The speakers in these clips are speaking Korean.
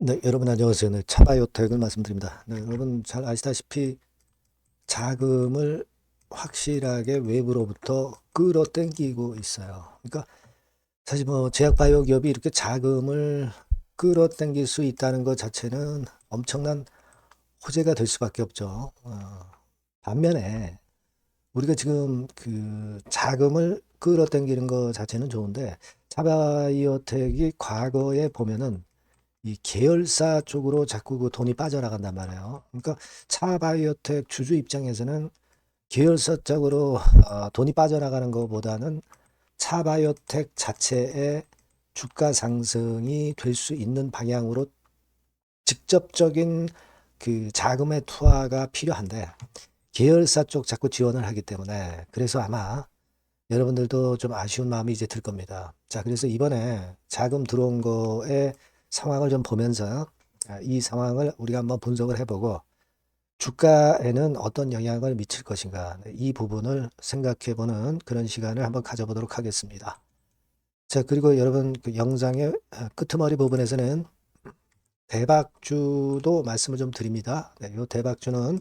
네, 여러분 안녕하세요. 네, 차바이오텍을 말씀드립니다. 네, 여러분 잘 아시다시피 자금을 확실하게 외부로부터 끌어당기고 있어요. 그러니까 사실 뭐 제약바이오 기업이 이렇게 자금을 끌어당길 수 있다는 것 자체는 엄청난 호재가 될 수밖에 없죠. 반면에 우리가 지금 그 자금을 끌어당기는 것 자체는 좋은데 차바이오텍이 과거에 보면은 이 계열사 쪽으로 자꾸 그 돈이 빠져나간단 말이에요. 그러니까 차바이오텍 주주 입장에서는 계열사 쪽으로 돈이 빠져나가는 것보다는 차바이오텍 자체의 주가 상승이 될 수 있는 방향으로 직접적인 그 자금의 투하가 필요한데 계열사 쪽 자꾸 지원을 하기 때문에 그래서 아마 여러분들도 좀 아쉬운 마음이 이제 들 겁니다. 자, 그래서 이번에 자금 들어온 거에 상황을 좀 보면서 이 상황을 우리가 한번 분석을 해보고 주가에는 어떤 영향을 미칠 것인가 이 부분을 생각해 보는 그런 시간을 한번 가져보도록 하겠습니다. 자, 그리고 여러분 그 영상의 끄트머리 부분에서는 대박주도 말씀을 좀 드립니다. 네, 이 대박주는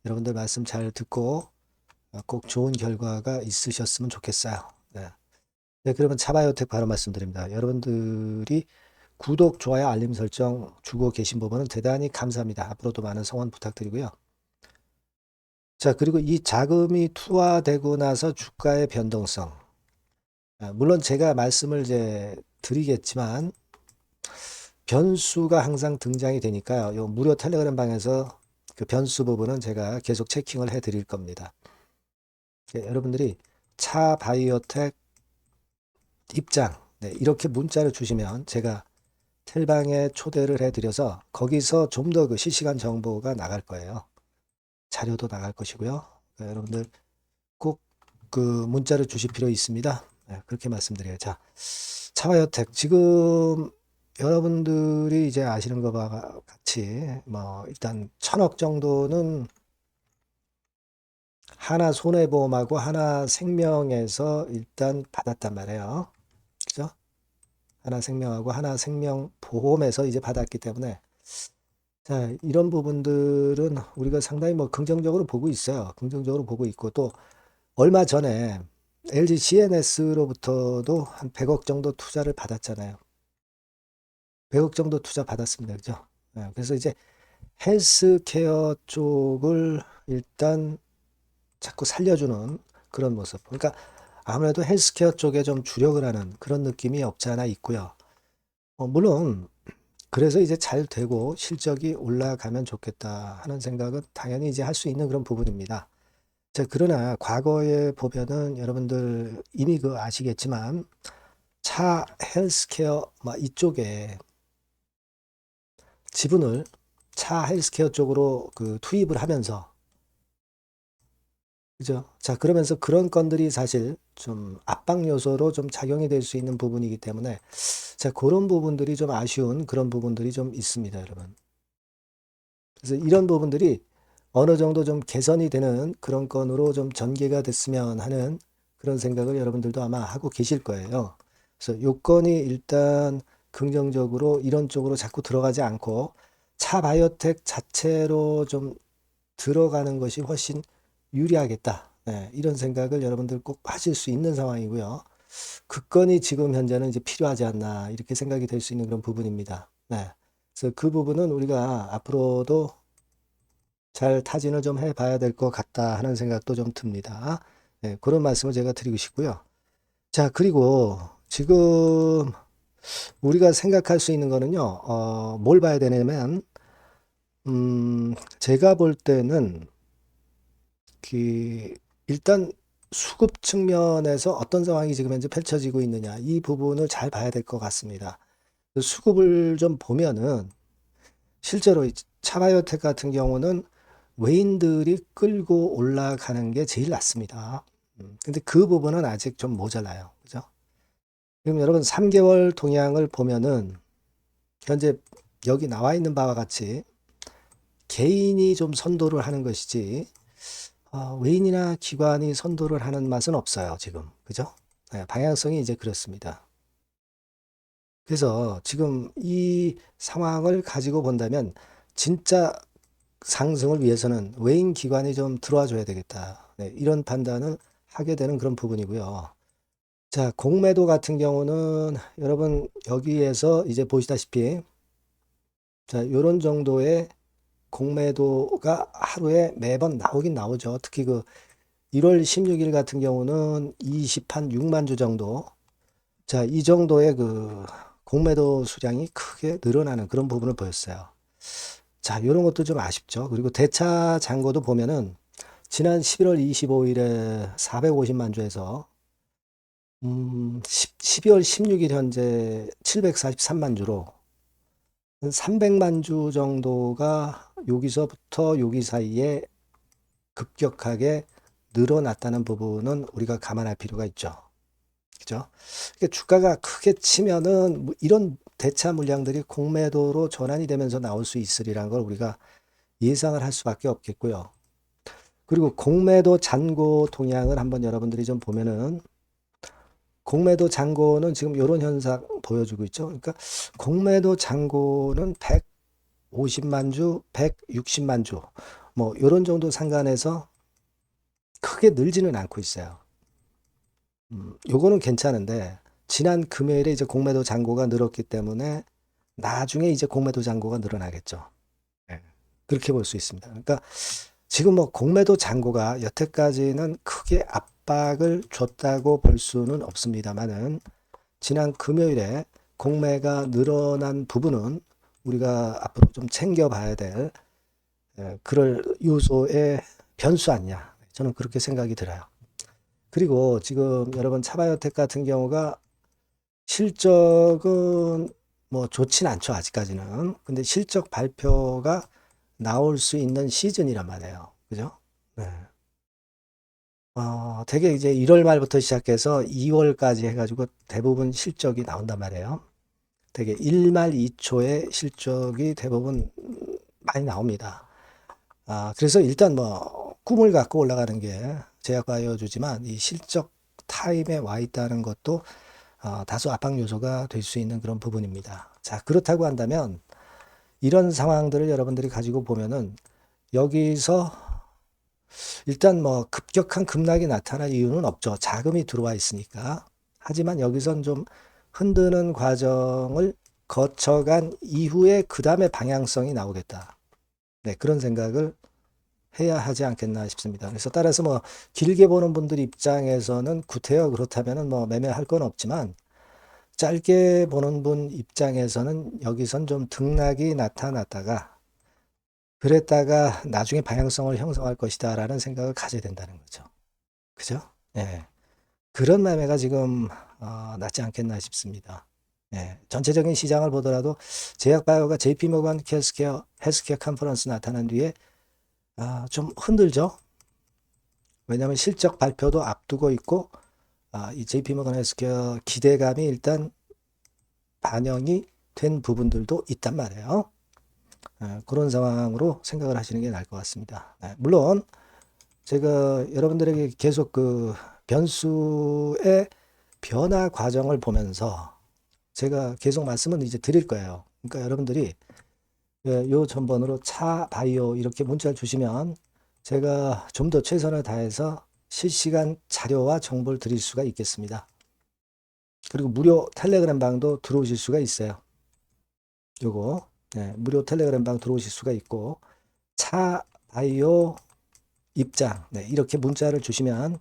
여러분들 말씀 잘 듣고 꼭 좋은 결과가 있으셨으면 좋겠어요. 네. 네, 그러면 차바이오텍 바로 말씀드립니다. 여러분들이 구독, 좋아요, 알림 설정 주고 계신 부분은 대단히 감사합니다. 앞으로도 많은 성원 부탁드리고요. 자, 그리고 이 자금이 투하되고 나서 주가의 변동성. 물론 제가 말씀을 이제 드리겠지만 변수가 항상 등장이 되니까요. 요 무료 텔레그램 방에서 그 변수 부분은 제가 계속 체킹을 해 드릴 겁니다. 네, 여러분들이 차바이오텍 입장, 네, 이렇게 문자를 주시면 제가 텔방에 초대를 해드려서 거기서 좀 더 그 실시간 정보가 나갈 거예요. 자료도 나갈 것이고요. 여러분들 꼭 그 문자를 주실 필요 있습니다. 네, 그렇게 말씀드려요. 자, 차와여택 지금 여러분들이 이제 아시는 것과 같이 뭐 일단 1,000억 정도는 하나 손해보험하고 하나 생명에서 일단 받았단 말이에요. 그죠? 하나 생명하고 하나 생명보험에서 이제 받았기 때문에 자, 이런 부분들은 우리가 상당히 뭐 긍정적으로 보고 있어요. 긍정적으로 보고 있고 또 얼마 전에 LG CNS로부터도 한 100억 정도 투자를 받았잖아요. 100억 정도 투자 받았습니다. 그죠? 그래서 이제 헬스케어 쪽을 일단 자꾸 살려주는 그런 모습. 그러니까 아무래도 헬스케어 쪽에 좀 주력을 하는 그런 느낌이 없지 않아 있고요. 물론 그래서 이제 잘 되고 실적이 올라가면 좋겠다 하는 생각은 당연히 이제 할 수 있는 그런 부분입니다. 자, 그러나 과거에 보면은 여러분들 이미 그 아시겠지만 차 헬스케어 막 이쪽에 지분을 차 헬스케어 쪽으로 그 투입을 하면서 그죠? 자, 그러면서 그런 건들이 사실 좀 압박 요소로 좀 작용이 될 수 있는 부분이기 때문에 자, 그런 부분들이 좀 아쉬운 그런 부분들이 좀 있습니다, 여러분. 그래서 이런 부분들이 어느 정도 좀 개선이 되는 그런 건으로 좀 전개가 됐으면 하는 그런 생각을 여러분들도 아마 하고 계실 거예요. 그래서 요건이 일단 긍정적으로 이런 쪽으로 자꾸 들어가지 않고 차 바이오텍 자체로 좀 들어가는 것이 훨씬 유리하겠다. 네, 이런 생각을 여러분들 꼭 하실 수 있는 상황이고요. 그 건이 지금 현재는 이제 필요하지 않나 이렇게 생각이 될 수 있는 그런 부분입니다. 네. 그래서 그 부분은 우리가 앞으로도 잘 타진을 좀 해봐야 될 것 같다 하는 생각도 좀 듭니다. 네, 그런 말씀을 제가 드리고 싶고요. 자, 그리고 지금 우리가 생각할 수 있는 거는요, 뭘 봐야 되냐면, 제가 볼 때는 그 일단 수급 측면에서 어떤 상황이 지금 현재 펼쳐지고 있느냐 이 부분을 잘 봐야 될 것 같습니다. 그 수급을 좀 보면은 실제로 이 차바이오텍 같은 경우는 외인들이 끌고 올라가는 게 제일 낫습니다. 근데 그 부분은 아직 좀 모자라요. 그죠? 그럼 여러분 3개월 동향을 보면은 현재 여기 나와 있는 바와 같이 개인이 좀 선도를 하는 것이지 외인이나 기관이 선도를 하는 맛은 없어요, 지금. 그죠? 방향성이 이제 그렇습니다. 그래서 지금 이 상황을 가지고 본다면 진짜 상승을 위해서는 외인 기관이 좀 들어와 줘야 되겠다. 네, 이런 판단을 하게 되는 그런 부분이고요. 자, 공매도 같은 경우는 여러분 여기에서 이제 보시다시피 자, 요런 정도의 공매도가 하루에 매번 나오긴 나오죠. 특히 그 1월 16일 같은 경우는 26만 주 정도. 자, 이 정도의 그 공매도 수량이 크게 늘어나는 그런 부분을 보였어요. 자, 이런 것도 좀 아쉽죠. 그리고 대차 잔고도 보면은 지난 11월 25일에 450만 주에서 12월 16일 현재 743만 주로 300만 주 정도가 여기서부터 여기 사이에 급격하게 늘어났다는 부분은 우리가 감안할 필요가 있죠. 그죠? 그러니까 주가가 크게 치면은 뭐 이런 대차 물량들이 공매도로 전환이 되면서 나올 수 있으리라는 걸 우리가 예상을 할 수밖에 없겠고요. 그리고 공매도 잔고 동향을 한번 여러분들이 좀 보면은 공매도 잔고는 지금 이런 현상 보여주고 있죠. 그러니까 공매도 잔고는 150만 주, 160만 주, 뭐 이런 정도 상간에서 크게 늘지는 않고 있어요. 요거는 괜찮은데 지난 금요일에 이제 공매도 잔고가 늘었기 때문에 나중에 이제 공매도 잔고가 늘어나겠죠. 네. 그렇게 볼 수 있습니다. 그러니까 지금 뭐 공매도 잔고가 여태까지는 크게 압박을 줬다고 볼 수는 없습니다만은 지난 금요일에 공매가 늘어난 부분은 우리가 앞으로 좀 챙겨봐야 될 그럴 요소의 변수 아니냐. 저는 그렇게 생각이 들어요. 그리고 지금 여러분 차바이오텍 같은 경우가 실적은 뭐 좋진 않죠, 아직까지는. 근데 실적 발표가 나올 수 있는 시즌이란 말이에요. 그죠? 네. 되게 이제 1월 말부터 시작해서 2월까지 해가지고 대부분 실적이 나온단 말이에요. 되게 1말 2초의 실적이 대부분 많이 나옵니다. 그래서 일단 뭐 꿈을 갖고 올라가는 게 제약바이오주지만 이 실적 타임에 와 있다는 것도 다소 압박 요소가 될 수 있는 그런 부분입니다. 자, 그렇다고 한다면 이런 상황들을 여러분들이 가지고 보면은 여기서 일단 뭐 급격한 급락이 나타날 이유는 없죠. 자금이 들어와 있으니까. 하지만 여기선 좀 흔드는 과정을 거쳐간 이후에 그 다음에 방향성이 나오겠다. 네, 그런 생각을 해야 하지 않겠나 싶습니다. 그래서 따라서 뭐 길게 보는 분들 입장에서는 구태여 그렇다면은 뭐 매매할 건 없지만 짧게 보는 분 입장에서는 여기선 좀 등락이 나타났다가 그랬다가 나중에 방향성을 형성할 것이다라는 생각을 가져야 된다는 거죠. 그죠? 예. 그런 매매가 지금 낫지 않겠나 싶습니다. 예. 전체적인 시장을 보더라도 제약바이오가 JP모건 헬스케어 컨퍼런스 나타난 뒤에 좀 흔들죠. 왜냐하면 실적 발표도 앞두고 있고 이 JP모건 헬스케어 기대감이 일단 반영이 된 부분들도 있단 말이에요. 그런 상황으로 생각을 하시는 게 나을 것 같습니다. 물론 제가 여러분들에게 계속 그 변수의 변화 과정을 보면서 제가 계속 말씀은 이제 드릴 거예요. 그러니까 여러분들이 요 전번으로 차 바이오 이렇게 문자를 주시면 제가 좀 더 최선을 다해서 실시간 자료와 정보를 드릴 수가 있겠습니다. 그리고 무료 텔레그램 방도 들어오실 수가 있어요. 요거 무료 텔레그램 방 들어오실 수가 있고 차 바이오 입장 이렇게 문자를 주시면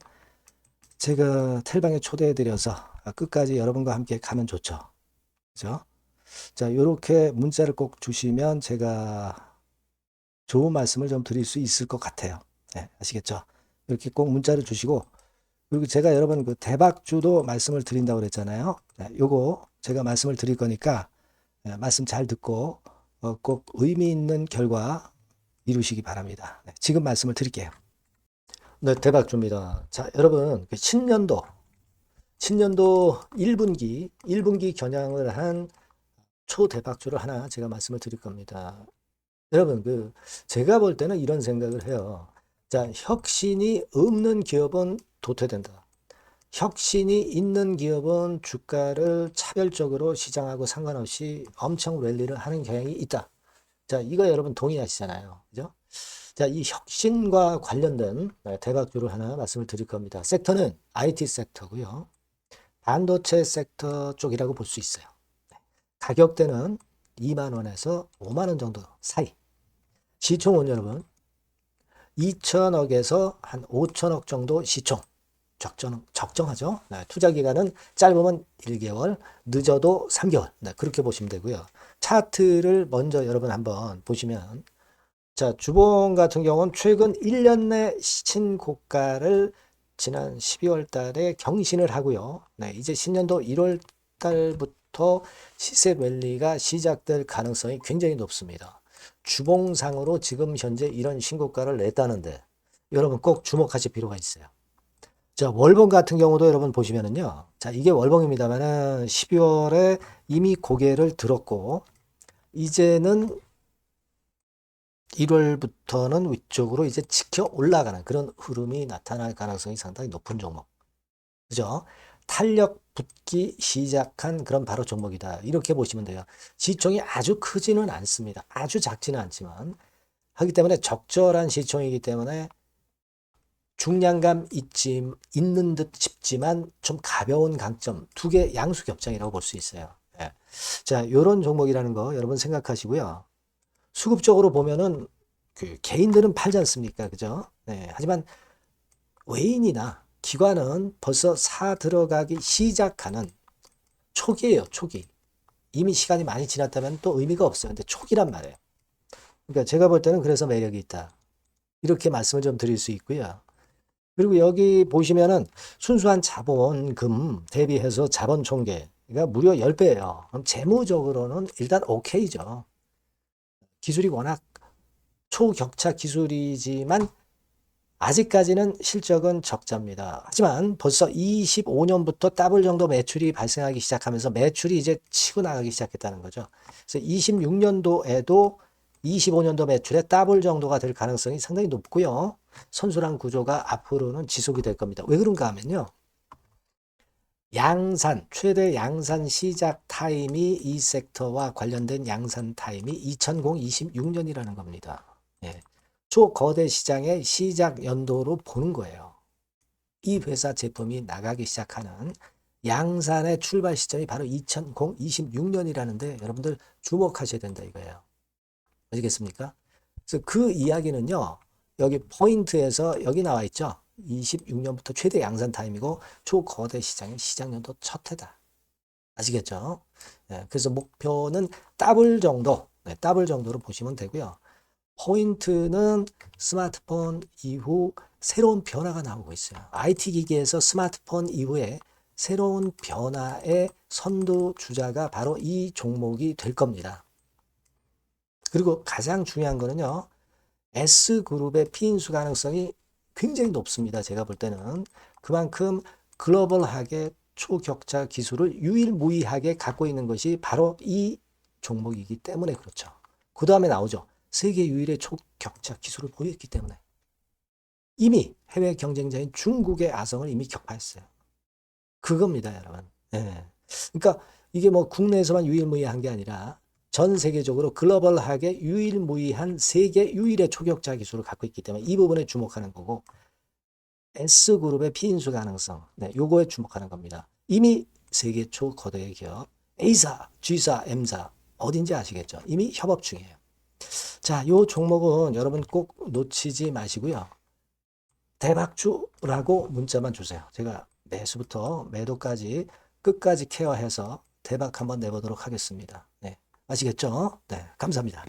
제가 텔방에 초대해 드려서 끝까지 여러분과 함께 가면 좋죠. 그죠? 자, 요렇게 문자를 꼭 주시면 제가 좋은 말씀을 좀 드릴 수 있을 것 같아요. 네, 아시겠죠? 이렇게 꼭 문자를 주시고 그리고 제가 여러분 그 대박주도 말씀을 드린다고 그랬잖아요. 요거 제가 말씀을 드릴 거니까 말씀 잘 듣고 꼭 의미 있는 결과 이루시기 바랍니다. 네, 지금 말씀을 드릴게요. 네, 대박주입니다. 자, 여러분 그 신년도 1분기 겨냥을 한 초대박주를 하나 제가 말씀을 드릴 겁니다. 여러분 제가 볼 때는 이런 생각을 해요. 자, 혁신이 없는 기업은 도태된다. 혁신이 있는 기업은 주가를 차별적으로 시장하고 상관없이 엄청 랠리를 하는 경향이 있다. 자, 이거 여러분 동의하시잖아요. 그죠? 자, 이 혁신과 관련된 대박주를 하나 말씀을 드릴 겁니다. 섹터는 IT 섹터고요. 반도체 섹터 쪽이라고 볼 수 있어요. 가격대는 2만 원에서 5만 원 정도 사이. 시총은 여러분 2천억에서 한 5천억 정도 시총. 적정하죠. 네, 투자 기간은 짧으면 1개월, 늦어도 3개월. 네, 그렇게 보시면 되고요. 차트를 먼저 여러분 한번 보시면, 자, 주봉 같은 경우는 최근 1년 내 신고가를 지난 12월 달에 경신을 하고요. 네, 이제 신년도 1월 달부터 시세 랠리가 시작될 가능성이 굉장히 높습니다. 주봉상으로 지금 현재 이런 신고가를 냈다는데 여러분 꼭 주목하실 필요가 있어요. 자, 월봉 같은 경우도 여러분 보시면은요. 자, 이게 월봉입니다만은 12월에 이미 고개를 들었고, 이제는 1월부터는 위쪽으로 이제 지켜 올라가는 그런 흐름이 나타날 가능성이 상당히 높은 종목. 그죠? 탄력 붙기 시작한 그런 바로 종목이다. 이렇게 보시면 돼요. 시총이 아주 크지는 않습니다. 아주 작지는 않지만, 하기 때문에 적절한 시총이기 때문에 중량감 있는 듯 싶지만 좀 가벼운 강점, 두 개 양수 겹장이라고 볼 수 있어요. 예. 자, 요런 종목이라는 거 여러분 생각하시고요. 수급적으로 보면은 그 개인들은 팔지 않습니까? 그죠? 네. 하지만 외인이나 기관은 벌써 사 들어가기 시작하는 초기예요, 초기. 이미 시간이 많이 지났다면 또 의미가 없어요. 근데 초기란 말이에요. 그러니까 제가 볼 때는 그래서 매력이 있다. 이렇게 말씀을 좀 드릴 수 있고요. 그리고 여기 보시면은 순수한 자본금 대비해서 자본 총계가 무려 10배예요. 그럼 재무적으로는 일단 오케이죠. 기술이 워낙 초격차 기술이지만 아직까지는 실적은 적자입니다. 하지만 벌써 25년부터 더블 정도 매출이 발생하기 시작하면서 매출이 이제 치고 나가기 시작했다는 거죠. 그래서 26년도에도 25년도 매출의 더블 정도가 될 가능성이 상당히 높고요. 선순환 구조가 앞으로는 지속이 될 겁니다. 왜 그런가 하면요. 양산, 최대 양산 시작 타임이 이 섹터와 관련된 양산 타임이 2026년이라는 겁니다. 예. 초거대 시장의 시작 연도로 보는 거예요. 이 회사 제품이 나가기 시작하는 양산의 출발 시점이 바로 2026년이라는데 여러분들 주목하셔야 된다 이거예요. 아시겠습니까? 그래서 그 이야기는요. 여기 포인트에서 여기 나와 있죠. 26년부터 최대 양산 타임이고 초거대 시장의 시작 연도 첫 해다. 아시겠죠? 네, 그래서 목표는 더블 정도, 네, 더블 정도로 보시면 되고요. 포인트는 스마트폰 이후 새로운 변화가 나오고 있어요. IT 기기에서 스마트폰 이후에 새로운 변화의 선두 주자가 바로 이 종목이 될 겁니다. 그리고 가장 중요한 거는요. S그룹의 피인수 가능성이 굉장히 높습니다. 제가 볼 때는. 그만큼 글로벌하게 초격차 기술을 유일무이하게 갖고 있는 것이 바로 이 종목이기 때문에 그렇죠. 그 다음에 나오죠. 세계 유일의 초격차 기술을 보였기 때문에. 이미 해외 경쟁자인 중국의 아성을 이미 격파했어요. 그겁니다, 여러분. 네. 그러니까 이게 뭐 국내에서만 유일무이한 게 아니라 전 세계적으로 글로벌하게 유일무이한 세계 유일의 초격차 기술을 갖고 있기 때문에 이 부분에 주목하는 거고 S그룹의 피인수 가능성, 네, 요거에 주목하는 겁니다. 이미 세계 초거대 기업 A사, G사, M사 어딘지 아시겠죠? 이미 협업 중이에요. 자, 요 종목은 여러분 꼭 놓치지 마시고요. 대박주라고 문자만 주세요. 제가 매수부터 매도까지 끝까지 케어해서 대박 한번 내보도록 하겠습니다. 네, 아시겠죠? 네, 감사합니다.